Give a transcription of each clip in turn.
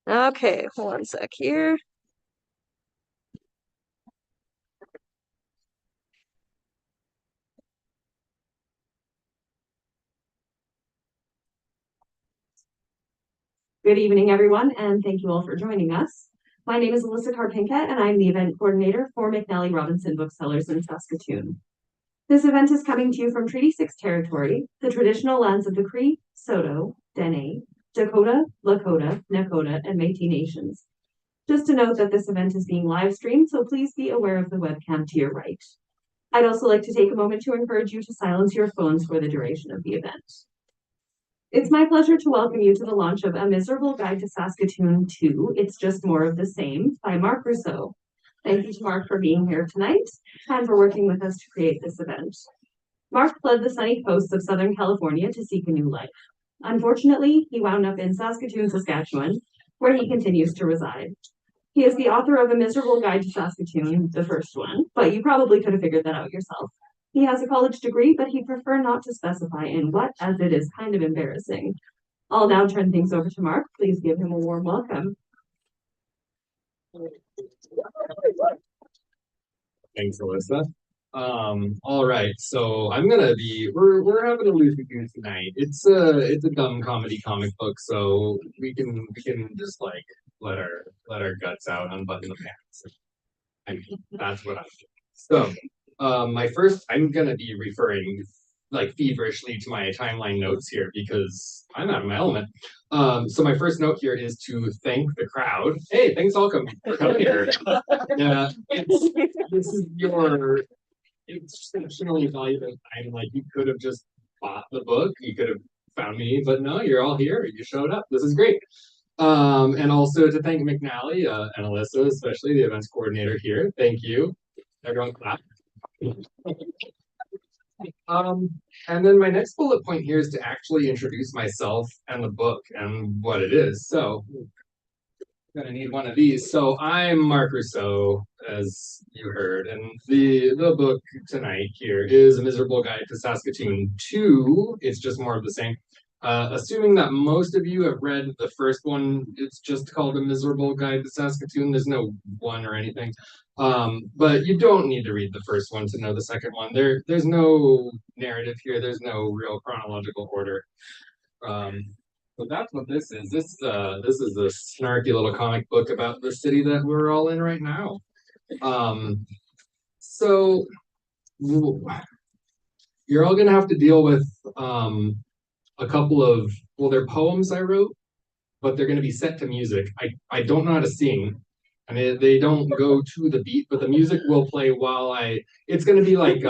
Okay, one sec here. Good evening, everyone, and thank you all for joining us. My name is Alyssa Karpinka, and I'm the event coordinator for McNally Robinson Booksellers in Saskatoon. This event is coming to you from Treaty 6 territory, the traditional lands of the Cree, Saulteaux, Dene, Dakota, Lakota, Nakota, and Métis nations. Just to note that this event is being live streamed, so please be aware of the webcam to your right. I'd also like to take a moment to encourage you to silence your phones for the duration of the event. It's my pleasure to welcome you to the launch of A Miserable Guide to Saskatoon 2, It's Just More of the Same, by Marc Rousseau. Thank you to Marc for being here tonight and for working with us to create this event. Marc fled the sunny coasts of Southern California to seek a new life. Unfortunately, he wound up in Saskatoon, Saskatchewan, where he continues to reside. He is the author of A Miserable Guide to Saskatoon, the first one, but you probably could have figured that out yourself. He has a college degree, but he'd prefer not to specify in what, as it is kind of embarrassing. I'll now turn things over to Marc. Please give him a warm welcome. Thanks, Alyssa. All right, so we're having a loosey goose tonight. It's a dumb comedy comic book, so we can just like let our guts out, unbutton the pants. I mean, that's what I'm doing. So, I'm gonna be referring like feverishly to my timeline notes here because I'm out of my element. So my first note here is to thank the crowd. Hey, thanks all for coming here. Yeah, this is your exceptionally valuable time. Like you could have just bought the book, you could have found me, but no, you're all here. You showed up. This is great. And also to thank McNally and Alyssa, especially the events coordinator here. Thank you. Everyone clap. And then my next bullet point here is to actually introduce myself and the book and what it is. So I'm gonna need one of these. So I'm Marc Rousseau, as you heard, and the book tonight here is A Miserable Guide to Saskatoon 2. It's just more of the same. Assuming that most of you have read the first one, it's just called A Miserable Guide to Saskatoon. There's no one or anything. But you don't need to read the first one to know the second one. There's no narrative here. There's no real chronological order. So that's what this is. This is a snarky little comic book about the city that we're all in right now. So you're all gonna have to deal with a couple of they're poems I wrote, but they're gonna be set to music. I don't know how to sing. I mean, they don't go to the beat, but the music will play while it's gonna be like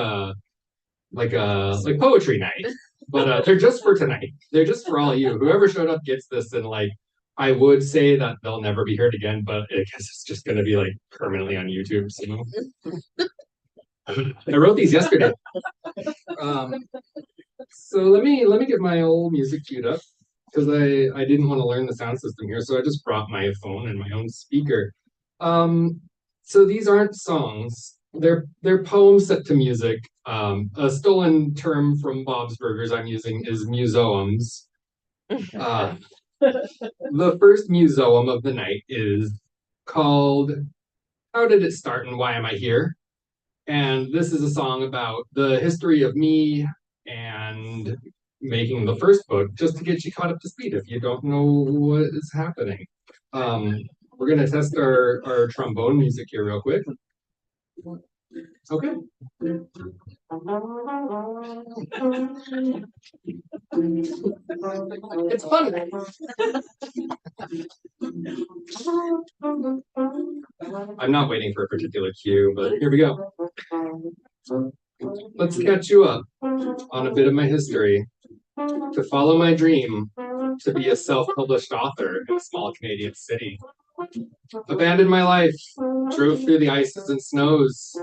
poetry night. But they're just for tonight. They're just for all of you. Whoever showed up gets this, and like I would say that they'll never be heard again, but I guess it's just gonna be like permanently on YouTube. So I wrote these yesterday. Um, so let me get my old music queued up because I didn't want to learn the sound system here, so I just brought my phone and my own speaker. So these aren't songs. They're poems set to music. A stolen term from Bob's Burgers I'm using is musoems. Uh, the first musoem of the night is called How Did It Start and Why Am I Here? And this is a song about the history of me and making the first book, just to get you caught up to speed if you don't know what is happening. We're gonna test our trombone music here real quick. Okay. It's fun. I'm not waiting for a particular cue, but here we go. Let's catch you up on a bit of my history. To follow my dream to be a self-published author in a small Canadian city. Abandoned my life, drove through the ices and snows,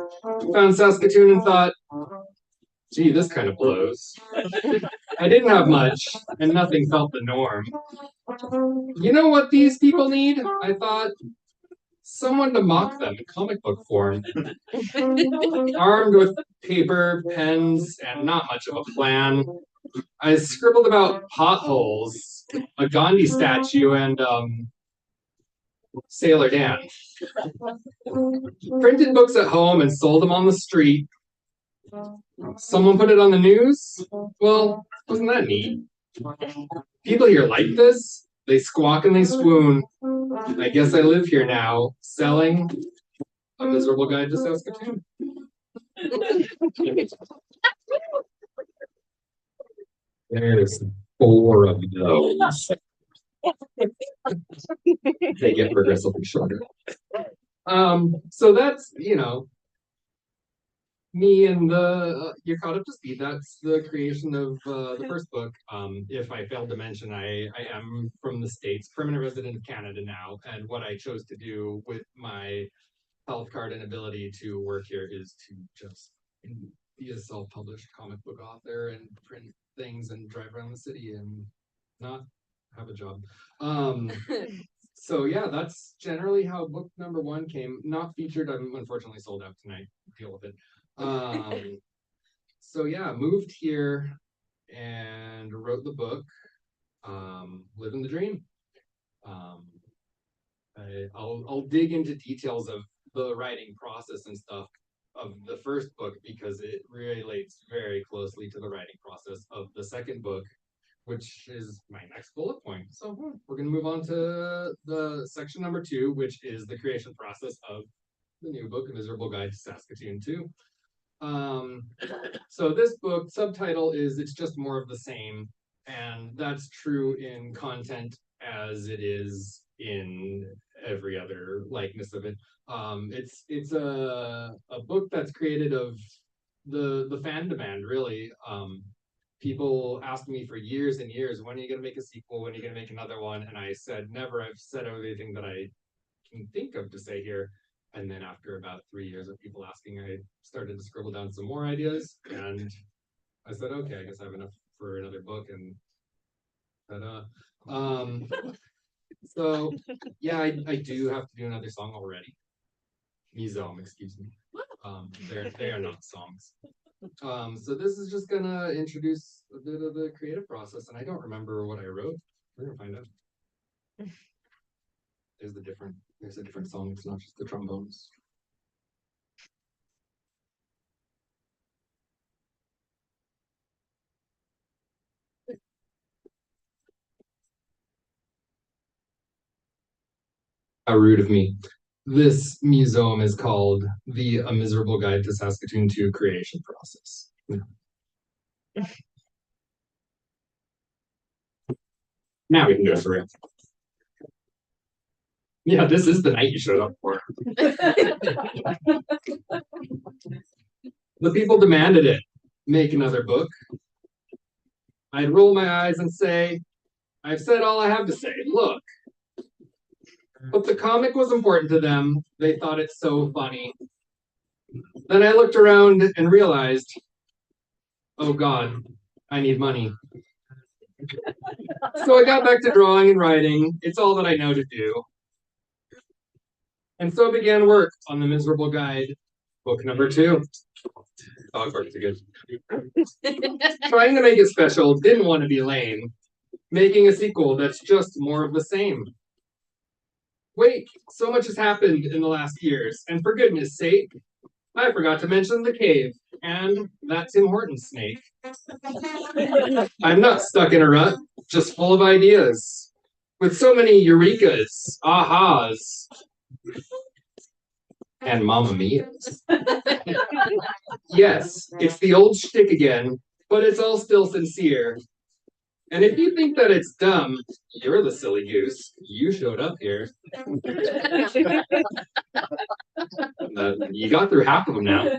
found Saskatoon and thought, gee, this kind of blows. I didn't have much, and nothing felt the norm. You know what these people need? I thought, someone to mock them in comic book form. Armed with paper, pens, and not much of a plan, I scribbled about potholes, a Gandhi statue, and Sailor Dan. Printed books at home and sold them on the street. Someone put it on the news? Well, wasn't that neat? People here like this. They squawk and they swoon. I guess I live here now, selling a miserable guide to Saskatoon. There's 4 of those. They get progressively shorter. So that's, me and you're caught up to speed. That's the creation of the first book. If I failed to mention, I am from the States, permanent resident of Canada now, and what I chose to do with my health card and ability to work here is to just be a self-published comic book author and print things and drive around the city and not have a job. So yeah, that's generally how book number 1 came. Not featured. I'm unfortunately sold out tonight. Deal with it. So yeah, moved here and wrote the book, Living the Dream. I'll dig into details of the writing process and stuff of the first book because it relates very closely to the writing process of the second book, which is my next bullet point. So we're going to move on to the section number 2, which is the creation process of the new book, A Miserable Guide to Saskatoon 2. So this book subtitle is It's Just More of the Same, and that's true in content as it is in every other likeness of it. It's a book that's created of the fan demand, really. People asked me for years and years, when are you going to make a sequel? When are you going to make another one? And I said, never. I've said everything that I can think of to say here. And then after about 3 years of people asking, I started to scribble down some more ideas. And I said, okay, I guess I have enough for another book. And ta-da. So yeah, I do have to do another song already. Mizom, excuse me. They are not songs. So this is just gonna introduce a bit of the creative process, and I don't remember what I wrote. We're gonna find out. There's a different song, it's not just the trombones. How rude of me. This museum is called A Miserable Guide to Saskatoon 2 Creation Process. Now we can go for it. Yeah, this is the night you showed up for. The people demanded it. Make another book. I'd roll my eyes and say, I've said all I have to say. Look. But the comic was important to them. They thought it so funny. Then I looked around and realized, oh God, I need money. So I got back to drawing and writing. It's all that I know to do. And so began work on The Miserable Guide, book number 2. Dog barks again. Trying to make it special, didn't want to be lame. Making a sequel that's just more of the same. Wait, so much has happened in the last years, and for goodness sake, I forgot to mention the cave and that Tim Hortons snake. I'm not stuck in a rut, just full of ideas. With so many eurekas, ahas, and mamma mia's. Yes, it's the old shtick again, but it's all still sincere. And if you think that it's dumb, you're the silly goose. You showed up here. You got through half of them now.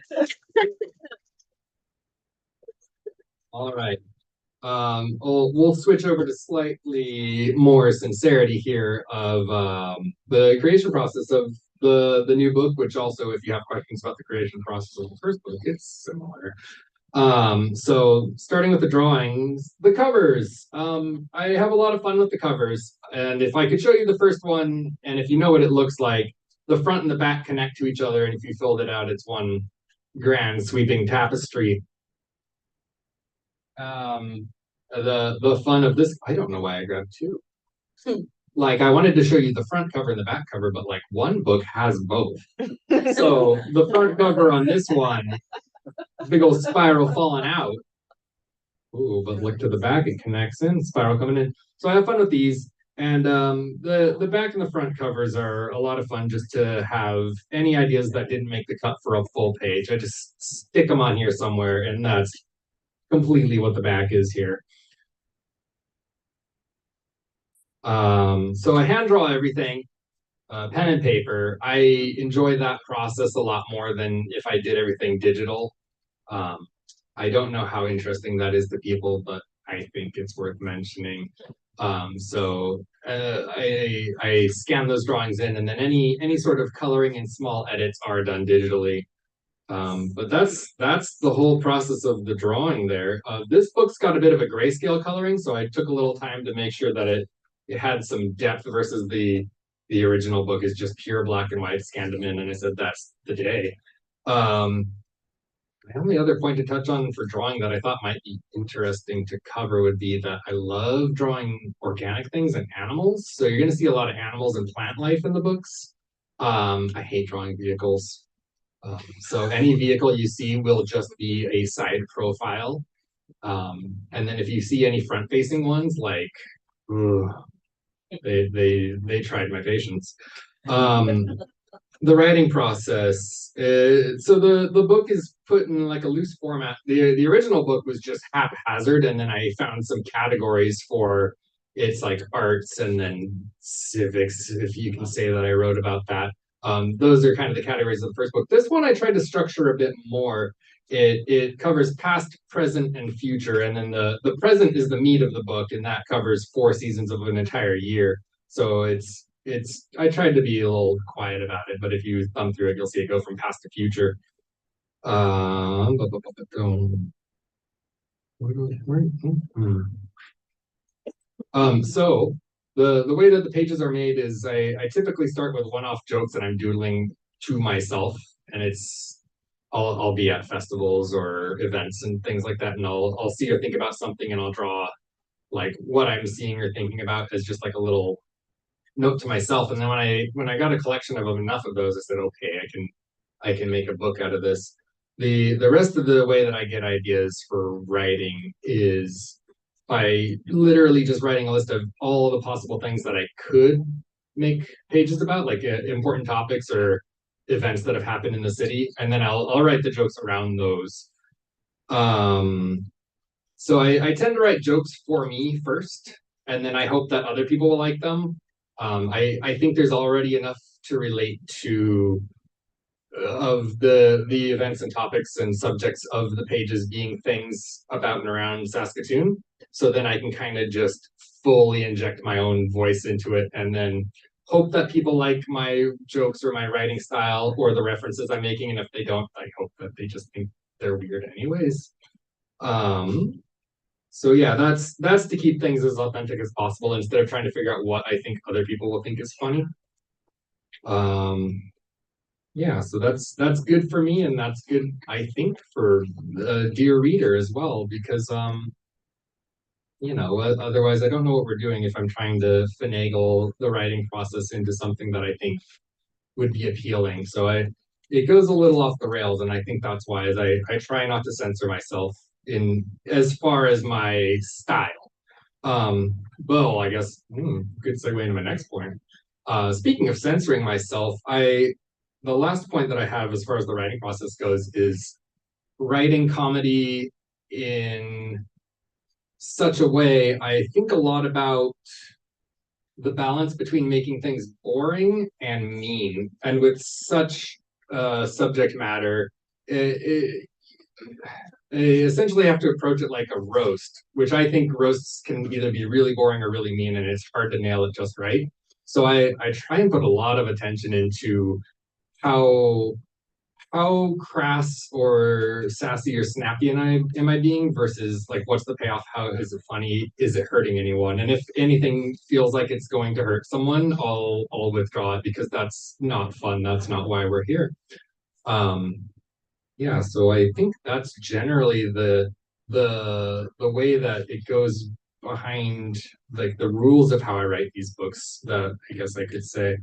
All right. We'll switch over to slightly more sincerity here of the creation process of the new book, which also, if you have questions about the creation process of the first book, it's similar. So starting with the drawings, the covers. I have a lot of fun with the covers, and if I could show you the first one, and if you know what it looks like, the front and the back connect to each other, and if you filled it out, it's one grand sweeping tapestry. The fun of this, I don't know why I grabbed two. Like I wanted to show you the front cover and the back cover, but like one book has both. So the front cover on this one, big old spiral falling out. Ooh, but look to the back, it connects in, spiral coming in. So I have fun with these. And the back and the front covers are a lot of fun just to have any ideas that didn't make the cut for a full page. I just stick them on here somewhere, and that's completely what the back is here. So I hand draw everything, pen and paper. I enjoy that process a lot more than if I did everything digital. Um, I don't know how interesting that is to people, but I think it's worth mentioning. I scan those drawings in, and then any sort of coloring and small edits are done digitally. But that's the whole process of the drawing there. This book's got a bit of a grayscale coloring, so I took a little time to make sure that it had some depth versus the original book is just pure black and white. Scanned them in, and I said that's the day. Um, the only other point to touch on for drawing that I thought might be interesting to cover would be that I love drawing organic things and animals. So you're going to see a lot of animals and plant life in the books. I hate drawing vehicles. So any vehicle you see will just be a side profile. And then if you see any front-facing ones, like ugh, they tried my patience. The writing process. So the book is put in like a loose format. The original book was just haphazard, and then I found some categories for it's like arts and then civics, if you can say that I wrote about that. Those are kind of the categories of the first book. This one I tried to structure a bit more. It covers past, present, and future, and then the present is the meat of the book, and that covers 4 seasons of an entire year. So it's I tried to be a little quiet about it, but if you thumb through it, you'll see it go from past to future. Um, so the way that the pages are made is I typically start with one-off jokes that I'm doodling to myself, and I'll be at festivals or events and things like that, and I'll see or think about something, and I'll draw like what I'm seeing or thinking about as just like a little note to myself. And then when I got a collection of enough of those, I said, okay, I can make a book out of this. The rest of the way that I get ideas for writing is by literally just writing a list of all the possible things that I could make pages about, like important topics or events that have happened in the city, and then I'll write the jokes around those. Um, so I tend to write jokes for me first, and then I hope that other people will like them. I think there's already enough to relate to of the events and topics and subjects of the pages being things about and around Saskatoon. So then I can kind of just fully inject my own voice into it, and then hope that people like my jokes or my writing style or the references I'm making. And if they don't, I hope that they just think they're weird anyways. Um, so yeah, that's to keep things as authentic as possible instead of trying to figure out what I think other people will think is funny. Um, yeah, so that's good for me, and that's good, I think, for the dear reader as well, because otherwise I don't know what we're doing if I'm trying to finagle the writing process into something that I think would be appealing. So it goes a little off the rails, and I think that's why is I try not to censor myself in as far as my style. Well, I guess good segue into my next point. Speaking of censoring myself, the last point that I have as far as the writing process goes is writing comedy in such a way. I think a lot about the balance between making things boring and mean, and with such subject matter, I essentially have to approach it like a roast, which I think roasts can either be really boring or really mean, and it's hard to nail it just right. So I try and put a lot of attention into how how crass or sassy or snappy am I being versus like what's the payoff? How is it funny? Is it hurting anyone? And if anything feels like it's going to hurt someone, I'll withdraw it because that's not fun. That's not why we're here. Um, yeah, so I think that's generally the way that it goes behind like the rules of how I write these books, that I guess I could say.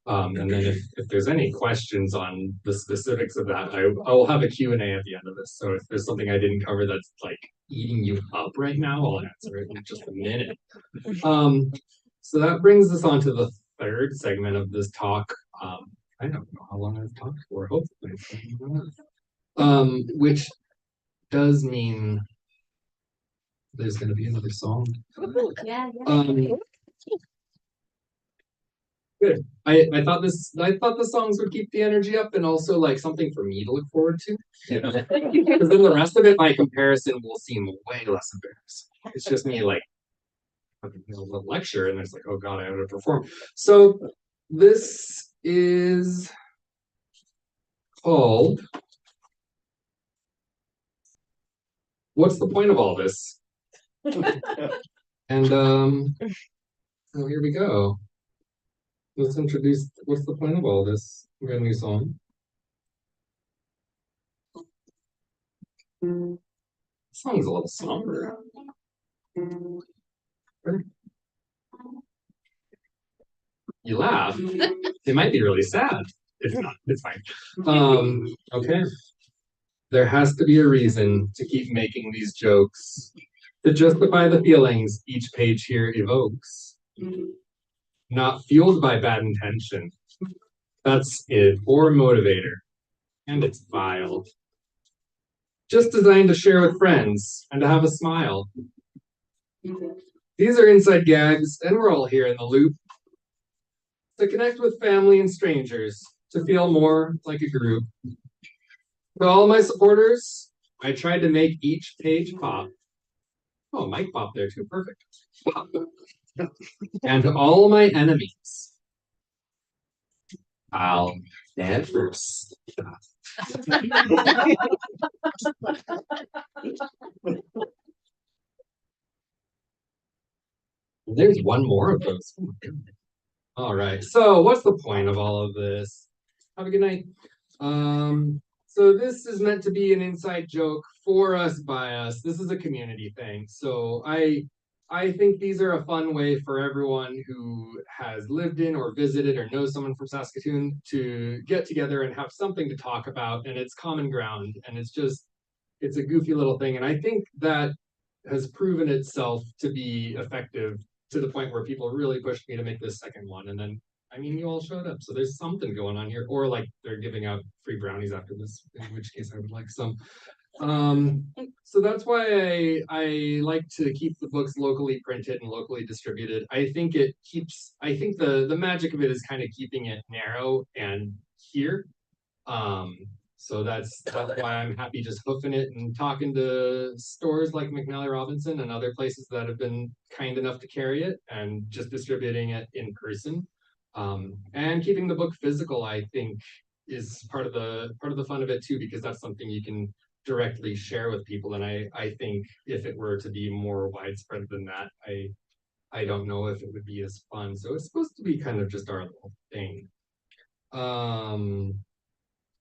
And then if there's any questions on the specifics of that, I will have a Q&A at the end of this. So if there's something I didn't cover that's like eating you up right now, I'll answer it in just a minute. So that brings us on to the third segment of this talk. I don't know how long I've talked for, hopefully. Which does mean there's going to be another song. Yeah, Good. I thought the songs would keep the energy up and also like something for me to look forward to. You know? Because then the rest of it, by comparison, will seem way less embarrassing. It's just me like a lecture, and it's like, oh god, I have to perform. So this is called "What's the Point of All This?" And so here we go. Let's introduce what's the point of all this. We got a new song. The song's a little somber. You laugh. It might be really sad. It's not. It's fine. Okay. There has to be a reason to keep making these jokes to justify the feelings each page here evokes. Not fueled by bad intention. That's it, or motivator. And it's vile. Just designed to share with friends and to have a smile. These are inside gags, and we're all here in the loop. To connect with family and strangers, to feel more like a group. To all my supporters, I tried to make each page pop. Oh, Mike popped there too, perfect. Pop. And to all my enemies, I'll never stop. There's one more of those. All right. So what's the point of all of this? Have a good night. So this is meant to be an inside joke for us, by us. This is a community thing. So I think these are a fun way for everyone who has lived in or visited or knows someone from Saskatoon to get together and have something to talk about, and it's common ground, and it's a goofy little thing. And I think that has proven itself to be effective to the point where people really pushed me to make this second one. And then, I mean, you all showed up, so there's something going on here. Or like they're giving out free brownies after this, in which case I would like some. So that's why I like to keep the books locally printed and locally distributed. I think the magic of it is kind of keeping it narrow and here. So that's why I'm happy just hoofing it and talking to stores like McNally Robinson and other places that have been kind enough to carry it and just distributing it in person. And keeping the book physical, I think, is part of the fun of it too, because that's something you can directly share with people. And I think if it were to be more widespread than that, I don't know if it would be as fun. So it's supposed to be kind of just our little thing.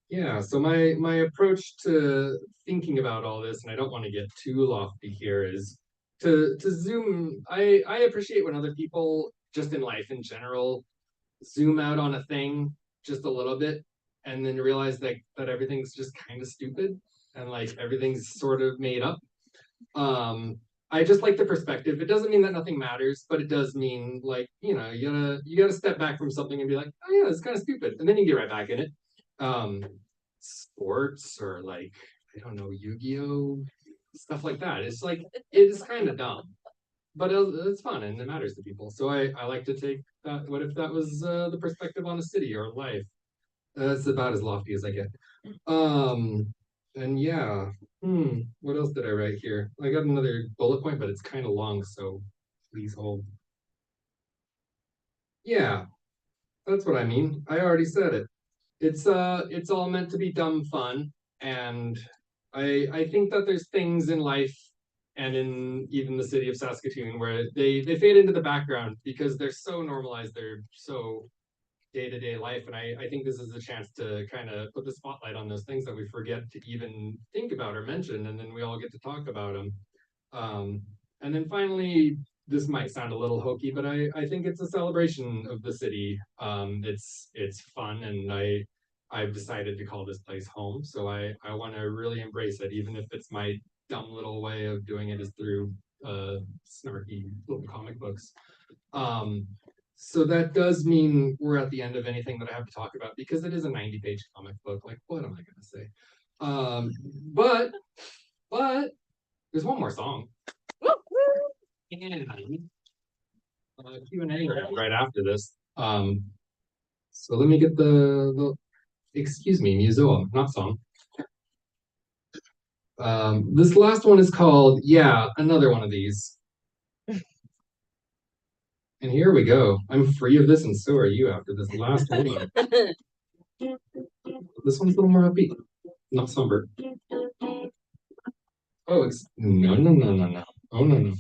Yeah, so my approach to thinking about all this, and I don't want to get too lofty here, is to zoom. I appreciate when other people just in life in general zoom out on a thing just a little bit and then realize that everything's just kind of stupid and like everything's sort of made up. I just like the perspective. It doesn't mean that nothing matters, but it does mean like, you gotta step back from something and be like, oh yeah, it's kind of stupid. And then you get right back in it. Sports or like, I don't know, Yu-Gi-Oh, stuff like that. It's like, it is kind of dumb, but it's fun and it matters to people. So I like to take that. What if that was the perspective on a city or life? That's about as lofty as I get. And yeah, what else did I write here? I got another bullet point, but it's kind of long, so please hold. Yeah, that's what I mean. I already said it. It's all meant to be dumb fun, and I think that there's things in life and in even the city of Saskatoon where they fade into the background because they're so normalized, they're so day-to-day life. And I think this is a chance to kind of put the spotlight on those things that we forget to even think about or mention, and then we all get to talk about them. And then finally, this might sound a little hokey, but I think it's a celebration of the city. It's fun, and I've decided to call this place home. So I want to really embrace it, even if it's my dumb little way of doing it is through snarky little comic books. So that does mean we're at the end of anything that I have to talk about, because it is a 90-page comic book. Like, what am I going to say? But there's one more song. And Q&A right after this. So let me get the excuse me, museum, not song. This last one is called, yeah, another one of these. And here we go. I'm free of this, and so are you after this last one. This one's a little more upbeat, not somber. Oh, it's no. Oh no.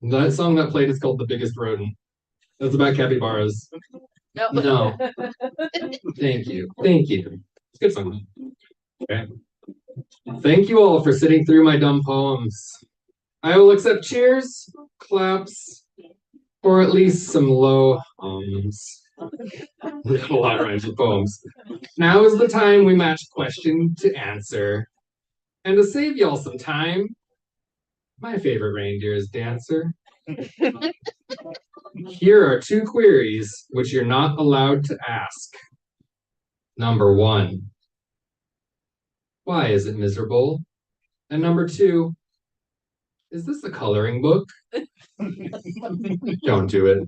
That song that played is called "The Biggest Rodent." That's about capybaras. No. Thank you. It's a good song. Okay. Thank you all for sitting through my dumb poems. I will accept cheers, claps, or at least some low hums. A lot of rhymes with poems. Now is the time we match question to answer. And to save y'all some time, my favorite reindeer is Dancer. Here are 2 queries which you're not allowed to ask. Number 1, why is it miserable? And number 2, is this a coloring book? Don't do it.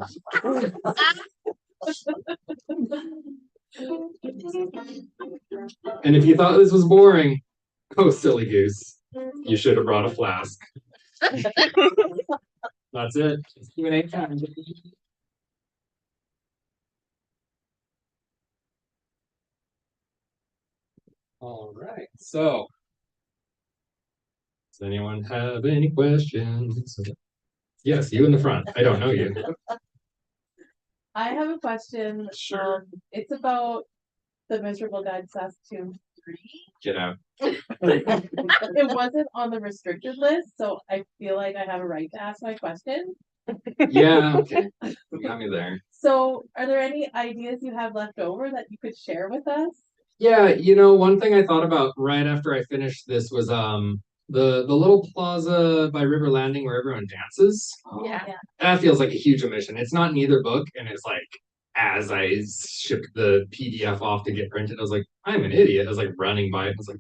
And if you thought this was boring, oh, silly goose, you should have brought a flask. That's it. Q&A time. All right. So, does anyone have any questions? Yes, you in the front. I don't know you. I have a question. Sure. It's about the Miserable Guide Saskatoon 3. Get out. It wasn't on the restricted list, so I feel like I have a right to ask my question. Yeah, okay. You got me there. So, are there any ideas you have left over that you could share with us? Yeah, one thing I thought about right after I finished this was the little plaza by River Landing where everyone dances. Yeah. That feels like a huge omission. It's not in either book, and it's like as I shipped the PDF off to get printed, I was like, I'm an idiot. I was like running by it. I was like,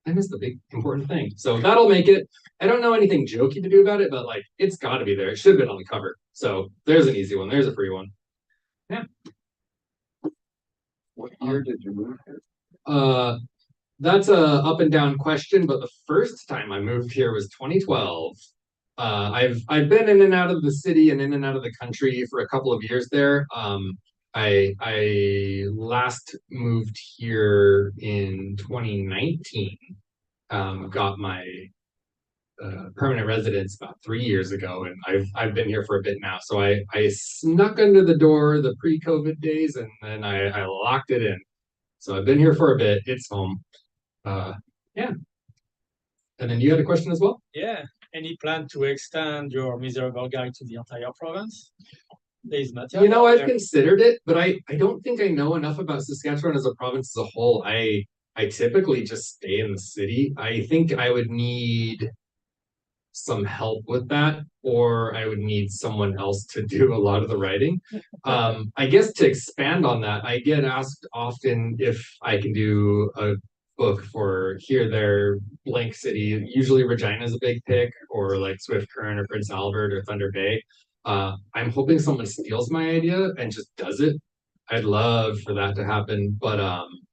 I missed the big important thing. So that'll make it. I don't know anything jokey to do about it, but like it's got to be there. It should have been on the cover. So there's an easy one. There's a free one. Yeah. What year did you move here? That's a up and down question, but the first time I moved here was 2012. I've been in and out of the city and in and out of the country for a couple of years there. I last moved here in 2019. Got my permanent residence about 3 years ago, and I've been here for a bit now. So I snuck under the door the pre-COVID days, and then I locked it in. So I've been here for a bit. It's home. Yeah. And then you had a question as well? Yeah. Any plan to extend your miserable guide to the entire province? There's material. I've considered it, but I don't think I know enough about Saskatchewan as a province as a whole. I typically just stay in the city. I think I would need some help with that, or I would need someone else to do a lot of the writing. I guess to expand on that, I get asked often if I can do a book for here, there, blank city. Usually Regina's a big pick, or like Swift Current or Prince Albert or Thunder Bay. I'm hoping someone steals my idea and just does it. I'd love for that to happen, but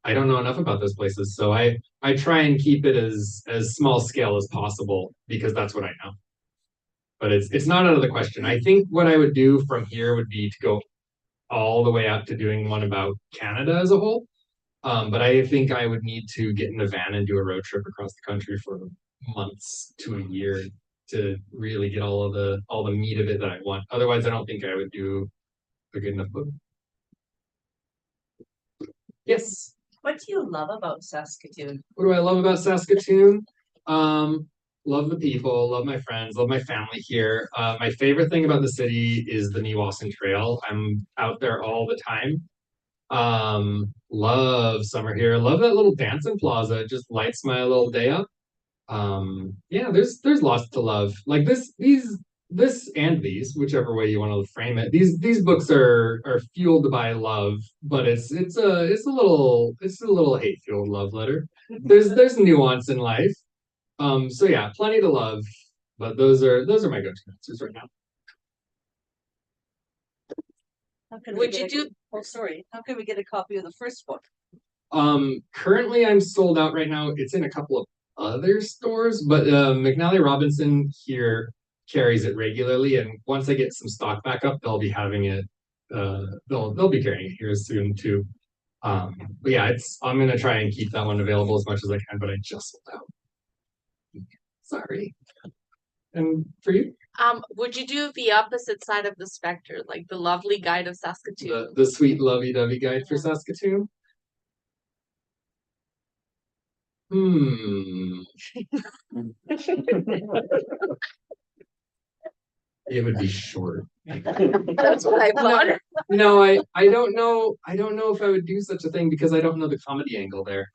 I don't know enough about those places, so I try and keep it as small scale as possible because that's what I know. But it's not out of the question. I think what I would do from here would be to go all the way out to doing one about Canada as a whole. But I think I would need to get in a van and do a road trip across the country for months to a year to really get all the meat of it that I want. Otherwise, I don't think I would do a good enough book. Yes. What do you love about Saskatoon? What do I love about Saskatoon? Love the people, love my friends, love my family here. My favorite thing about the city is the Meewasin Trail. I'm out there all the time. Love summer here. Love that little dancing plaza. It just lights my little day up. Yeah, there's lots to love. Like this and these, whichever way you want to frame it. These books are fueled by love, but it's a little hate fueled love letter. There's nuance in life. So yeah, plenty to love, but those are my go-to answers right now. Would you do? Oh, sorry. How can we get a copy of the first book? Currently I'm sold out right now. It's in a couple of other stores, but McNally Robinson here carries it regularly, and once I get some stock back up, they'll be having it. They'll be carrying it here soon too. But yeah, I'm gonna try and keep that one available as much as I can, but I just sold out. Sorry. And for you? Would you do the opposite side of the spectrum, like the lovely guide of Saskatoon? The sweet lovey-dovey guide for Saskatoon? It would be short. That's what I thought. No, I don't know. I don't know if I would do such a thing because I don't know the comedy angle there.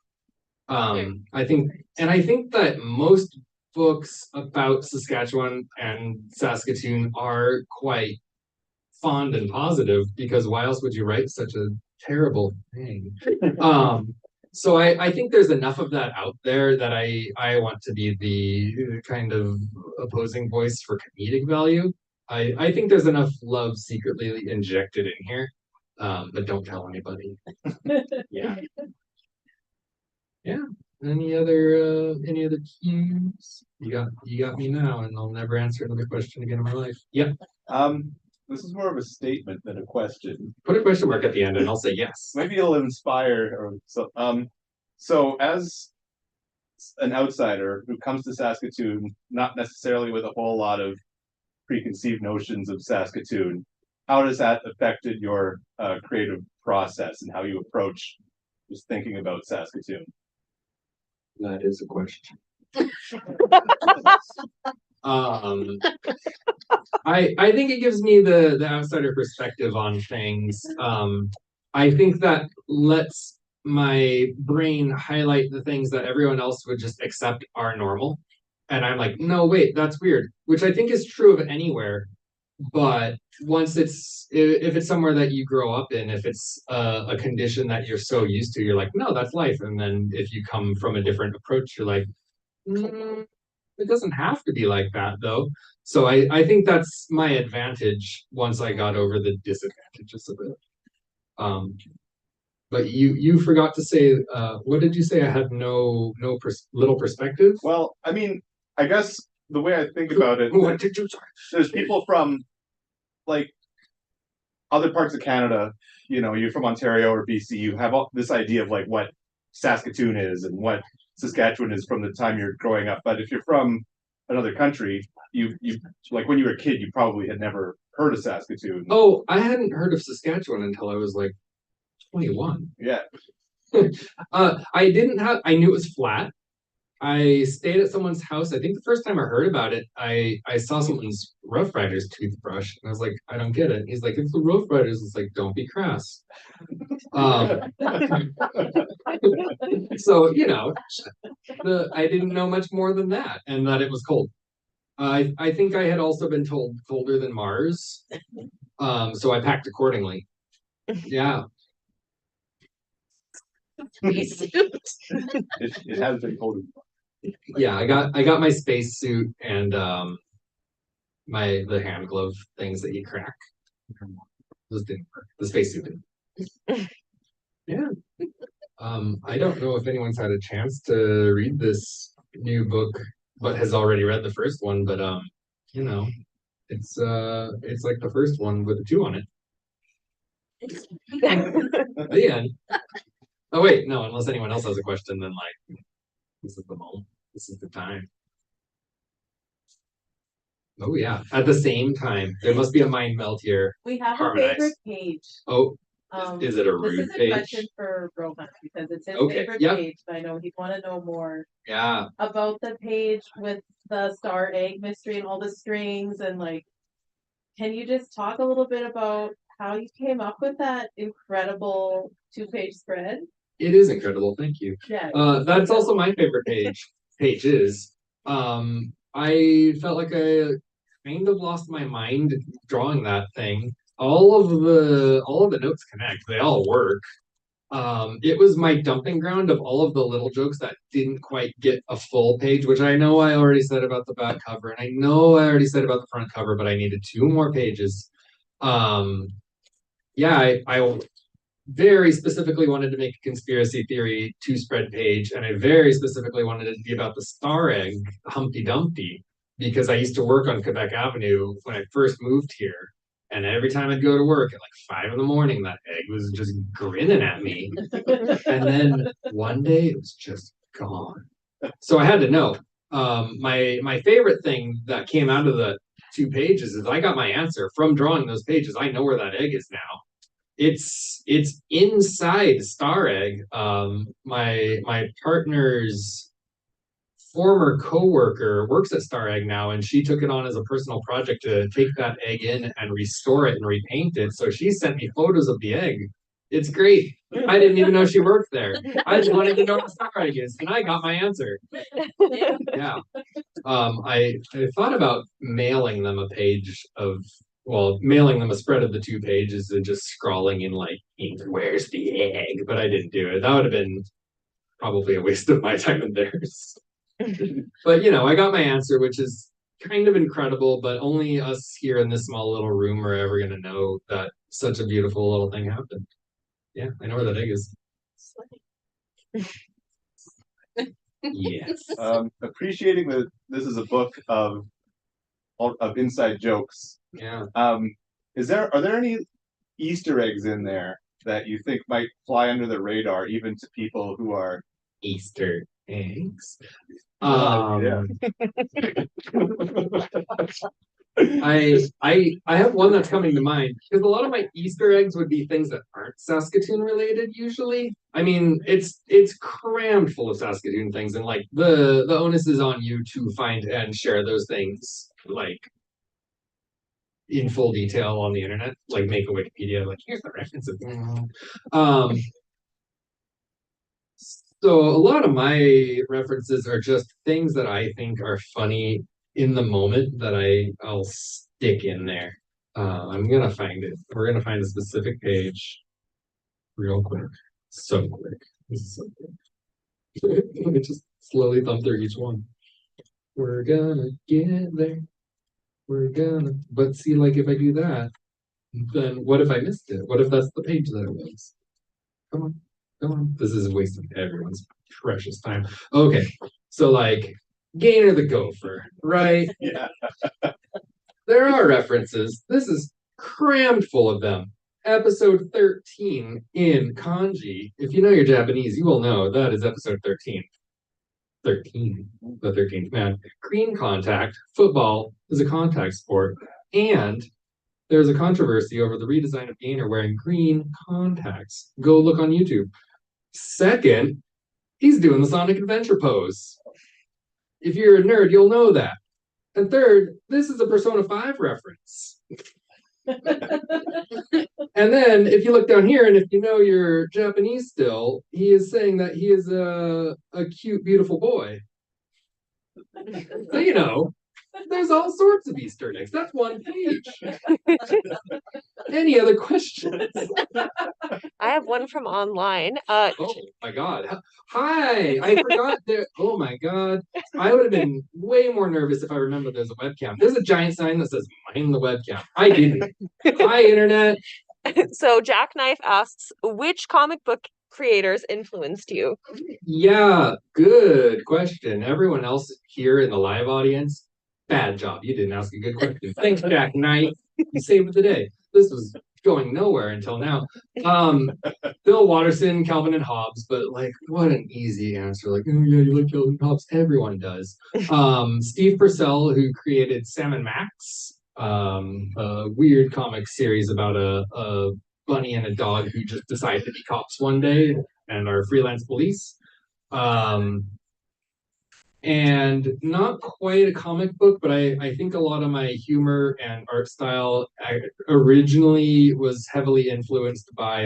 I think that most books about Saskatchewan and Saskatoon are quite fond and positive because why else would you write such a terrible thing? So I think there's enough of that out there that I want to be the kind of opposing voice for comedic value. I think there's enough love secretly injected in here, but don't tell anybody. Yeah. Yeah. Any other cues? You got me now, and I'll never answer another question again in my life. Yeah. This is more of a statement than a question. Put a question mark at the end, and I'll say yes. Maybe it'll inspire or so. So as an outsider who comes to Saskatoon, not necessarily with a whole lot of preconceived notions of Saskatoon, how has that affected your creative process and how you approach just thinking about Saskatoon? That is a question. I think it gives me the outsider perspective on things. I think that lets my brain highlight the things that everyone else would just accept are normal. And I'm like, no, wait, that's weird, which I think is true of anywhere. But once if it's somewhere that you grow up in, if it's a condition that you're so used to, you're like, no, that's life. And then if you come from a different approach, you're like, it doesn't have to be like that though. So I think that's my advantage once I got over the disadvantages of it. But you forgot to say, what did you say? I had little perspective? Well, I mean, I guess the way I think about it, What did you say? there's people from like other parts of Canada, you're from Ontario or BC, you have this idea of like what Saskatoon is and what Saskatchewan is from the time you're growing up. But if you're from another country, you like when you were a kid, you probably had never heard of Saskatoon. Oh, I hadn't heard of Saskatchewan until I was like 21. Yeah. I knew it was flat. I stayed at someone's house. I think the first time I heard about it, I saw someone's Rough Riders toothbrush, and I was like, I don't get it. He's like, it's the Rough Riders. It's like, don't be crass. So I didn't know much more than that, and that it was cold. I think I had also been told colder than Mars, so I packed accordingly. Yeah. It has been cold. Yeah, I got my space suit and the hand glove things that you crack. Those didn't work. The space suit didn't. Yeah. I don't know if anyone's had a chance to read this new book, but has already read the first one. But it's like the first one with a 2 on it. The end. Oh wait, no. Unless anyone else has a question, then like this is the moment. This is the time. Oh yeah. At the same time, there must be a mind melt here. We have Harmonize. a favorite page. Oh, Is it a This rude is a page? question for Rohan, because it's his Okay, favorite yep. page, but I know he'd wanna know more Yeah. about the page with the star egg mystery and all the strings and like, can you just talk a little bit about how you came up with that incredible 2-page spread? It is incredible. Thank you. Yeah. That's also my favorite pages. I felt like I kind of lost my mind drawing that thing. All of the notes connect. They all work. It was my dumping ground of all of the little jokes that didn't quite get a full page, which I know I already said about the back cover, and I know I already said about the front cover, but I needed 2 more pages. Yeah, I very specifically wanted to make a conspiracy theory 2-spread page, and I very specifically wanted it to be about the star egg, Humpty Dumpty, because I used to work on Quebec Avenue when I first moved here. And every time I'd go to work at like 5 in the morning, that egg was just grinning at me. And then one day it was just gone. So I had to know. My favorite thing that came out of the 2 pages is I got my answer from drawing those pages. I know where that egg is now. It's inside Star Egg. My partner's former coworker works at Star Egg now, and she took it on as a personal project to take that egg in and restore it and repaint it. So she sent me photos of the egg. It's great. I didn't even know she worked there. I just wanted to know what Star Egg is, and I got my answer. Yeah. I thought about mailing them a page of mailing them a spread of the 2 pages and just scrawling in like ink, where's the egg? But I didn't do it. That would have been probably a waste of my time and theirs. But I got my answer, which is kind of incredible, but only us here in this small little room are ever gonna know that such a beautiful little thing happened. Yeah, I know where that egg is. Yes. Appreciating that this is a book of inside jokes. Yeah. Are there any Easter eggs in there that you think might fly under the radar, even to people who are Easter eggs. Yeah. I have one that's coming to mind because a lot of my Easter eggs would be things that aren't Saskatoon related usually. I mean, it's crammed full of Saskatoon things, and like the onus is on you to find and share those things like in full detail on the internet, like make a Wikipedia, like here's the references. So a lot of my references are just things that I think are funny in the moment that I'll stick in there. I'm gonna find it. We're gonna find a specific page real quick. So quick. This is so quick. Let me just slowly thumb through each one. We're gonna get there. But see, like if I do that, then what if I missed it? What if that's the page that it was? Come on. This is wasting everyone's precious time. Okay, so like Gainer the Gopher, right? Yeah. There are references. This is crammed full of them. Episode 13 in kanji. If you know your Japanese, you will know that is episode 13. 13, the 13th man. Green contact. Football is a contact sport. And there's a controversy over the redesign of Gainer wearing green contacts. Go look on YouTube. Second, he's doing the Sonic Adventure pose. If you're a nerd, you'll know that. And third, this is a Persona 5 reference. And then, if you look down here, and if you know your Japanese still, he is saying that he is a cute, beautiful boy. So, there's all sorts of Easter eggs. That's one page. Any other questions? I have one from online. Oh my God. Hi. I forgot there. Oh my God. I would have been way more nervous if I remembered there's a webcam. There's a giant sign that says mind the webcam. I didn't. Hi, internet. So Jackknife asks, which comic book creators influenced you? Yeah, good question. Everyone else here in the live audience, bad job. You didn't ask a good question. Thanks, Jack Knight. You saved the day. This was going nowhere until now. Bill Watterson, Calvin and Hobbes, but like, what an easy answer. Like, oh yeah, you like Calvin and Hobbes. Everyone does. Steve Purcell, who created Sam and Max, a weird comic series about a bunny and a dog who just decide to be cops one day and are freelance police. And not quite a comic book, but I think a lot of my humor and art style originally was heavily influenced by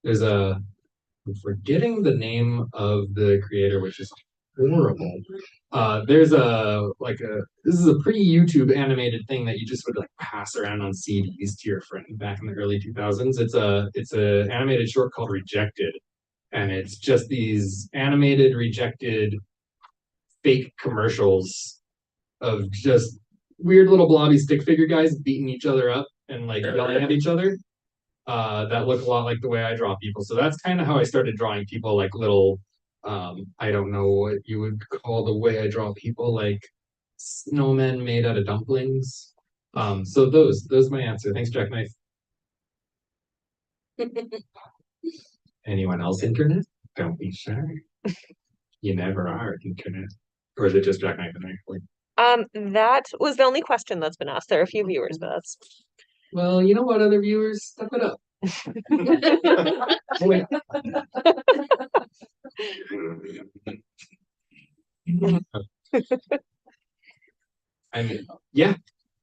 there's a I'm forgetting the name of the creator, which is horrible. There's this is a pre-YouTube animated thing that you just would like pass around on CDs to your friend back in the early 2000s. It's a animated short called Rejected, and it's just these animated rejected fake commercials of just weird little blobby stick figure guys beating each other up and like yelling at each other. That look a lot like the way I draw people. So that's kind of how I started drawing people, like little I don't know what you would call the way I draw people, like snowmen made out of dumplings. So those are my answer. Thanks, Jackknife. Anyone else internet? Don't be shy. You never are internet. Or is it just Jackknife and I? That was the only question that's been asked. There are a few viewers, but that's Well, you know what, other viewers? Step it up. Wait. I mean, yeah.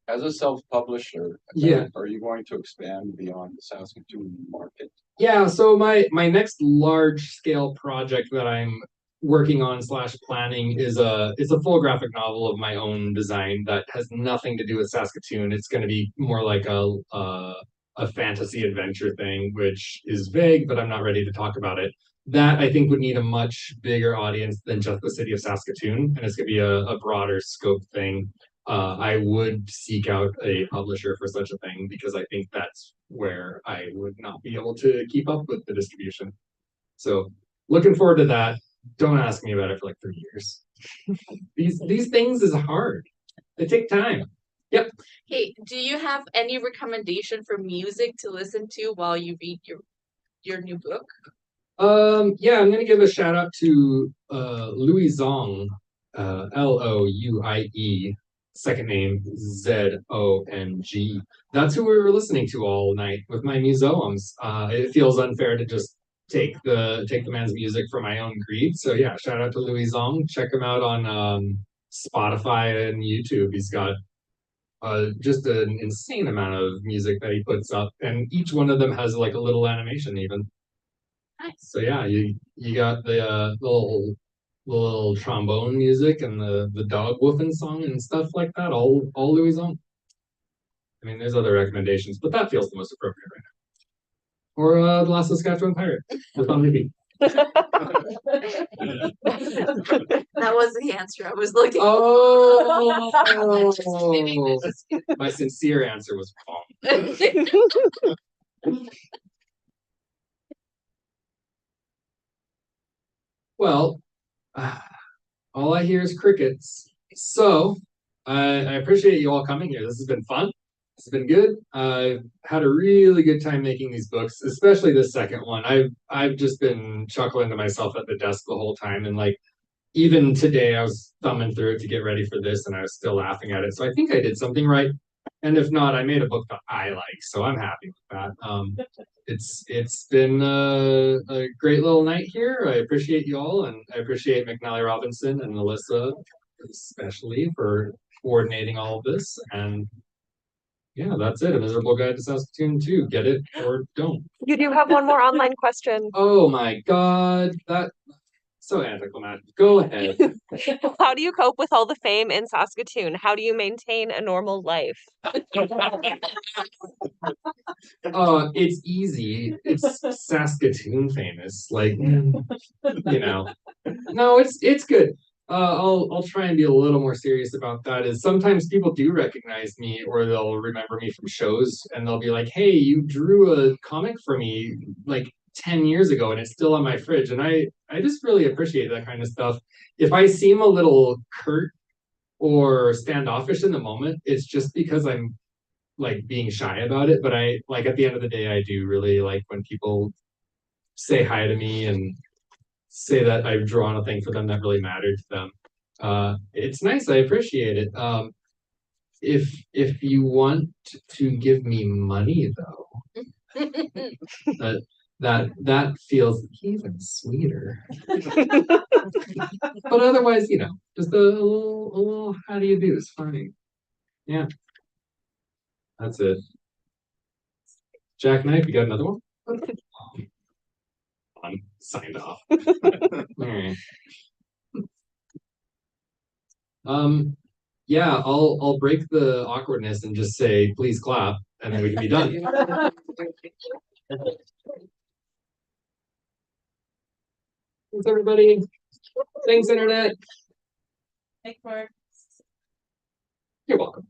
As a self-publisher, Yeah. are you going to expand beyond the Saskatoon market? Yeah, so my next large scale project that I'm working on slash planning is it's a full graphic novel of my own design that has nothing to do with Saskatoon. It's going to be more like a fantasy adventure thing, which is vague, but I'm not ready to talk about it. That I think would need a much bigger audience than just the city of Saskatoon, and it's going to be a broader scope thing. I would seek out a publisher for such a thing because I think that's where I would not be able to keep up with the distribution. So looking forward to that. Don't ask me about it for like 3 years. These things is hard. They take time. Yep. Hey, do you have any recommendation for music to listen to while you read your new book? Yeah, I'm gonna give a shout out to Louis Zong, Louie, second name Zong. That's who we were listening to all night with my museums. It feels unfair to just take the man's music for my own greed. So yeah, shout out to Louis Zong. Check him out on Spotify and YouTube. He's got just an insane amount of music that he puts up, and each one of them has like a little animation even. Nice. So yeah, you got the little trombone music and the dog woofing song and stuff like that, all Louis Zong. I mean, there's other recommendations, but that feels the most appropriate right now. Or the Last Saskatchewan Pirate with on repeat. That was the answer I was looking Oh, my sincere answer was wrong. Well, all I hear is crickets. So I appreciate you all coming here. This has been fun. It's been good. I've had a really good time making these books, especially the second one. I've just been chuckling to myself at the desk the whole time, and like even today I was thumbing through it to get ready for this, and I was still laughing at it. So I think I did something right. And if not, I made a book that I like, so I'm happy with that. It's been a great little night here. I appreciate you all, and I appreciate McNally Robinson and Alyssa especially for coordinating all of this. And yeah, that's it. A Miserable Guide to Saskatoon 2. Get it or don't. You do have one more online question. Oh my God, that so anticlimactic. Go ahead. How do you cope with all the fame in Saskatoon? How do you maintain a normal life? It's easy. It's Saskatoon famous. Like, you know. No, it's good. I'll try and be a little more serious about that. Is sometimes people do recognize me or they'll remember me from shows and they'll be like, "Hey, you drew a comic for me like 10 years ago and it's still on my fridge." And I just really appreciate that kind of stuff. If I seem a little curt or standoffish in the moment, it's just because I'm like being shy about it. But I like at the end of the day, I do really like when people say hi to me and say that I've drawn a thing for them that really mattered to them. It's nice. I appreciate it. If you want to give me money though, That feels even sweeter. But otherwise, just a little how do you do is fine. Yeah. That's it. Jackknife, you got another one? I'm signed off. All right. Yeah, I'll break the awkwardness and just say, please clap, and then we can be done. Thanks, everybody. Thanks, Internet. Thanks, Mark. You're welcome.